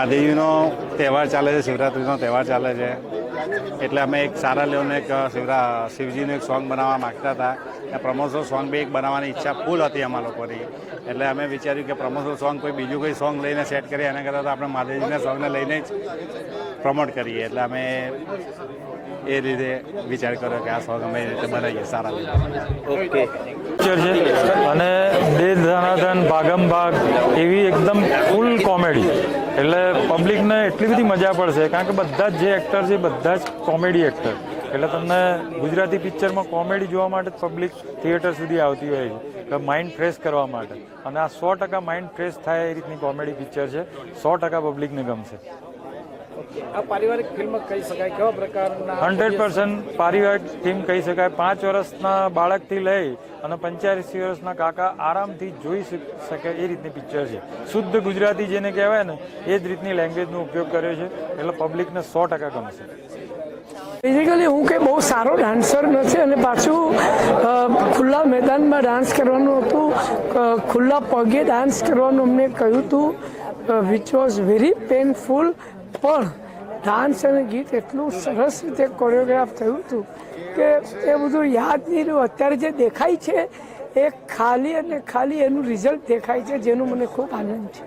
મહાદેવીનો તહેવાર ચાલે છે, શિવરાત્રિનો તહેવાર ચાલે છે, એટલે અમે એક સારા લેવલનું એક શિવજીનું એક સોંગ બનાવવા માગતા હતા. પ્રમોશનલ સોંગ બી એક બનાવવાની ઈચ્છા ફૂલ હતી અમારા લોકોની. એટલે અમે વિચાર્યું કે પ્રમોશનલ સોંગ કોઈ બીજું કોઈ સોંગ લઈને સેટ કરીએ, એના કરતાં તો આપણે મહાદેવજીના સોંગને લઈને જ પ્રમોટ કરીએ. એટલે અમે એ રીતે વિચાર કર્યો કે આ સોંગ અમે એ રીતે બનાવીએ સારા ઓકે છે. અને દે ધનાધન ભાગમ ભાગ એવી એકદમ ફૂલ કોમેડી, એટલે પબ્લિકને એટલી બધી મજા પડશે, કારણ કે બધા જ જે એક્ટર છે બધા જ કોમેડી એક્ટર, એટલે તમને ગુજરાતી પિક્ચરમાં કોમેડી જોવા માટે જ પબ્લિક થિયેટર સુધી આવતી હોય છે, માઇન્ડ ફ્રેશ કરવા માટે. અને આ 100% માઇન્ડ ફ્રેશ થાય એ રીતની કોમેડી પિક્ચર છે, 100% પબ્લિકને ગમશે. આ પારિવારિક ફિલ્મ કહી શકાય, કેવા પ્રકારના? 100% પારિવારિક ફિલ્મ કહી શકાય. 5 વર્ષના બાળકથી લઈ અને 85 વર્ષના કાકા આરામથી જોઈ શકે એ રીતની પિક્ચર છે. શુદ્ધ ગુજરાતી જેને કહેવાય ને એ જ રીતની લેંગ્વેજનો ઉપયોગ કર્યો છે, એટલે પબ્લિકને 100% ગમશે. બેઝિકલી હું કે બહુ સારો ડાન્સર નથી, અને પાછું ખુલ્લા મેદાનમાં ડાન્સ કરવાનું હતું, ખુલ્લા પગે ડાન્સ કરવાનું અમને કહ્યું હતું, વિચ વોઝ વેરી પેનફુલ. પણ ડાન્સ અને ગીત એટલું સરસ રીતે કોરિયોગ્રાફ થયું હતું કે એ બધું યાદ નહીં રહ્યું. અત્યારે જે દેખાય છે એ ખાલી અને ખાલી એનું રિઝલ્ટ દેખાય છે, જેનું મને ખૂબ આનંદ છે.